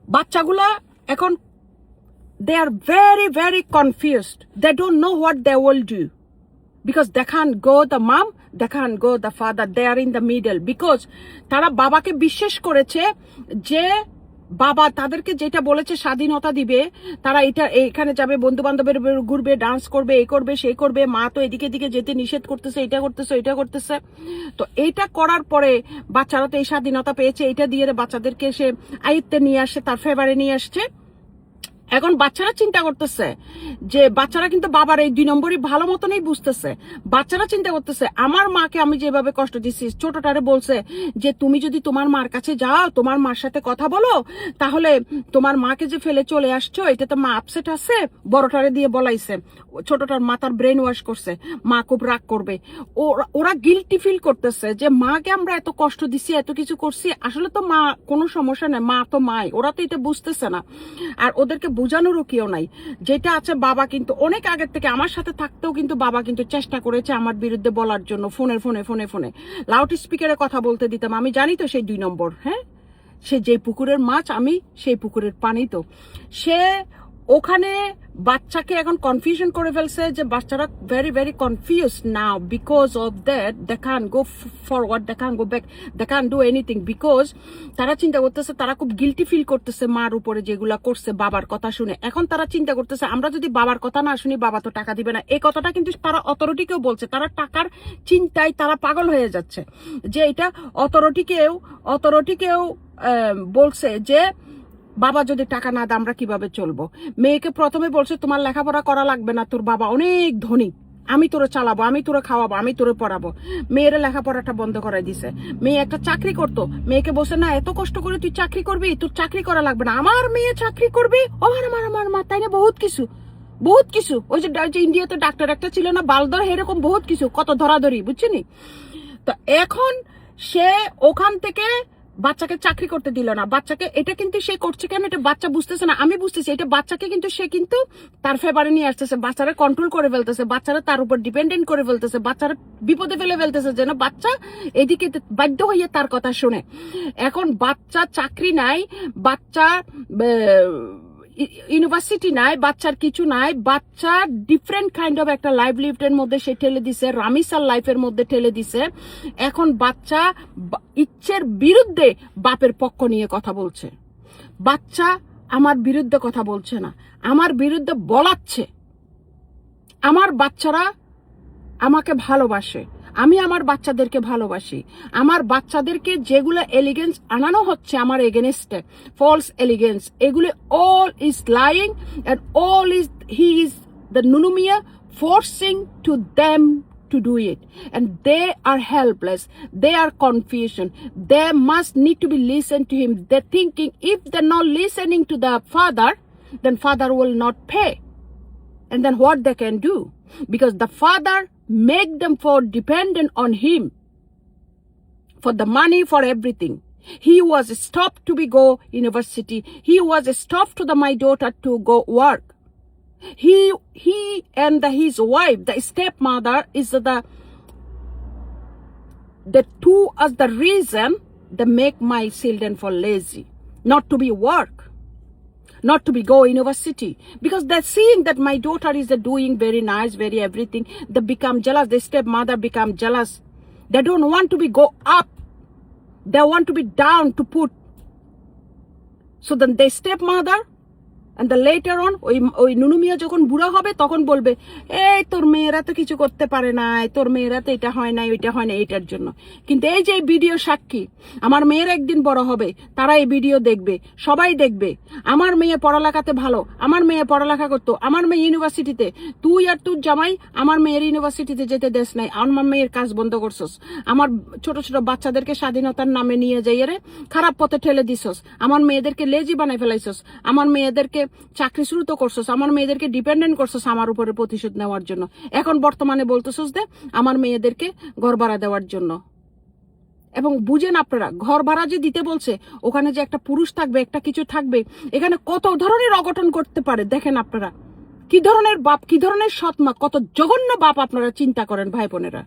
বাচ্চাগুলা এখন they are very very confused. They don't know what they will do because they can't go the mom, they can't go the father. They are in the middle because তারা বাবাকে বিশ্বাস করেছে যে বাবা তাদেরকে যেটা বলেছে স্বাধীনতা দিবে, তারা এটা এখানে যাবে, বন্ধু বান্ধবের ঘুরবে, ডান্স করবে, এই করবে সেই করবে, মা তো এদিকে দিকে যেতে নিষেধ করতেছে, এটা করতেছে এটা করতেছে। তো এইটা করার পরে বাচ্চারা তো এই স্বাধীনতা পেয়েছে, এটা দিয়ে বাচ্চাদেরকে সে আয়ত্তে নিয়ে আসছে, তার ফেভারে নিয়ে আসছে। এখন বাচ্চারা চিন্তা করতেছে যে বাচ্চারা কিন্তু বাবার এই 2 নম্বরই ভালো মতনই বুঝতেছে। বাচ্চারা চিন্তা করতেছে আমার মাকে আমি যেভাবে কষ্ট দিচ্ছি, ছোটটারে বলছে যে তুমি যদি তোমার মার কাছে যাও, তোমার মার সাথে কথা বলো, তাহলে তোমার মাকে যে ফেলে চলে আসছো এটাতে মা আপসেট আছে। বড়টারে দিয়ে বলাইছে, ছোটটার মাথার ব্রেন ওয়াশ করছে, মা খুব রাগ করবে। ওরা গিল্টি ফিল করতেছে যে মাকে আমরা এত কষ্ট দিচ্ছি, এত কিছু করছি, আসলে তো মা কোনো সমস্যা নেই, মা তো মাই। ওরা তো এটা বুঝতেছে না, আর ওদেরকে বোঝানোরও কেউ নাই। যেটা আছে বাবা কিন্তু অনেক আগের থেকে আমার সাথে থাকতেও কিন্তু বাবা কিন্তু চেষ্টা করেছে আমার বিরুদ্ধে বলার জন্য, ফোনে লাউড স্পিকারে কথা বলতে দিতাম। আমি জানি তো সেই 2 নম্বর, হ্যাঁ, সে যে পুকুরের মাছ আমি সেই পুকুরের পানি। তো সে ওখানে বাচ্চাকে এখন কনফিউশন করে ফেলছে যে বাচ্চারা very very confuse now because of that they can go forward, they can go back, they can do anything because তারা চিন্তা করতেছে, তারা খুব গিল্টি ফিল করতেছে মার উপরে যেগুলা করছে বাবার কথা শুনে। এখন তারা চিন্তা করতেছে আমরা যদি বাবার কথা না শুনি বাবা তো টাকা দিবে না। এই কথাটা কিন্তু তারা অথরিটিকেও বলছে, তারা টাকার চিন্তায় তারা পাগল হয়ে যাচ্ছে। যে এটা অথরিটিকেও বলছে যে বাবা যদি টাকা না দেয় আমরা কিভাবে চলবো। মেয়েকে প্রথমে বলছে তোমার লেখাপড়া করা লাগবে না, তোর বাবা অনেক ধনী, আমি তোরে চালাবো, আমি তোরে খাওয়াবো, আমি তোরে পড়াবো। মেয়ের লেখাপড়াটা বন্ধ করে দিছে। মেয়ে একটা চাকরি করতো, মেয়েকে বসে না এত কষ্ট করে তুই চাকরি করবি, তোর চাকরি করা লাগবে না। আমার মেয়ে চাকরি করবি, আমার মা, তাই না, বহুত কিছু। ওই যে ইন্ডিয়াতে ডাক্তার একটা ছিল না, বালদর, এরকম বহুত কিছু, কত ধরাধরি, বুঝছিনি। তো এখন সে ওখান থেকে বাচ্চাকে চাকরি করতে দিল না। বাচ্চাকে এটা কিন্তু সে করছে কেন, এটা বাচ্চা বুঝতেছে না, আমি বুঝতেছি। এটা বাচ্চাকে কিন্তু সে কিন্তু তার ফেভারে নিয়ে আসতেছে, বাচ্চারা কন্ট্রোল করে ফেলতেছে, বাচ্চারা তার উপর ডিপেন্ডেন্ট করে ফেলতেছে, বাচ্চারা বিপদে ফেলে ফেলতেছে, যেন বাচ্চা এদিকে বাধ্য হয়ে তার কথা শুনে। এখন বাচ্চা চাকরি নাই, বাচ্চা ইউনিভার্সিটি নাই, বাচ্চার কিছু নাই, বাচ্চা ডিফারেন্ট কাইন্ড অফ একটা লাইভলিহুডের মধ্যে সে ঠেলে দিছে, রামিসার লাইফের মধ্যে ঠেলে দিছে। এখন বাচ্চা ইচ্ছের বিরুদ্ধে বাপের পক্ষ নিয়ে কথা বলছে। বাচ্চা আমার বিরুদ্ধে কথা বলছে না, আমার বিরুদ্ধে বলাচ্ছে। আমার বাচ্চারা আমাকে ভালোবাসে, আমি আমার বাচ্চাদেরকে ভালোবাসি। আমার বাচ্চাদেরকে যেগুলো এলিগেন্স আনানো হচ্ছে আমার এগেনস্টে, ফলস এলিগেন্স, এগুলো all is lying and all is he is the নুনুমিয়া forcing to them to do it, and they are helpless, they are confusion, they must need to be listened to him. They're thinking if they're not listening to the father, then father will not pay, and then what they can do, because the father make them for dependent on him for the money, for everything. He was stopped to be go university, he was stopped to my daughter to go work. He and his wife, the stepmother, is the two as the reason they make my children for lazy, not to be work, not to be go university, because they're seeing that my daughter is doing very nice, very everything. They become jealous, the stepmother become jealous. They don't want to be go up, they want to be down to put. So then the stepmother and the later on ওই নুনুমিয়া যখন বুড়া হবে তখন বলবে এই তোর মেয়েরা তো কিছু করতে পারে না, তোর মেয়েরা তো এটা হয় না, ওইটা হয় না, এটার জন্য। কিন্তু এই যে ভিডিও সাক্ষী, আমার মেয়ের একদিন বড় হবে, তারা এই ভিডিও দেখবে, সবাই দেখবে আমার মেয়ে পড়ালেখাতে ভালো, আমার মেয়ে পড়ালেখা করতো, আমার মেয়ে ইউনিভার্সিটিতে, তুই আর তোর জামাই আমার মেয়ের ইউনিভার্সিটিতে যেতে দেশ নাই, আমার মেয়ের কাজ বন্ধ করছস, আমার ছোট ছোট বাচ্চাদেরকে স্বাধীনতার নামে নিয়ে যাই রে খারাপ পথে ঠেলে দিছস, আমার মেয়েদেরকে লেজি বানাই ফেলাইছস, আমার মেয়েদেরকে চাকরি শুরু তো করছস, আমার মেয়েদেরকে ডিপেন্ডেন্ট করছস আমার উপরে প্রতিশোধ নেওয়ার জন্য। এখন বর্তমানে বলতেছস যে আমার মেয়েদেরকে ঘর ভাড়া দেওয়ার জন্য। এবং বুঝেন আপনারা, ঘর ভাড়া যে দিতে বলছে, ওখানে যে একটা পুরুষ থাকবে, একটা কিছু থাকবে, এখানে কত ধরনের অঘটন করতে পারে। দেখেন আপনারা কি ধরনের বাপ, কি ধরনের সৎমা, কত জঘন্য বাপ আপনারা চিন্তা করেন ভাই বোনেরা।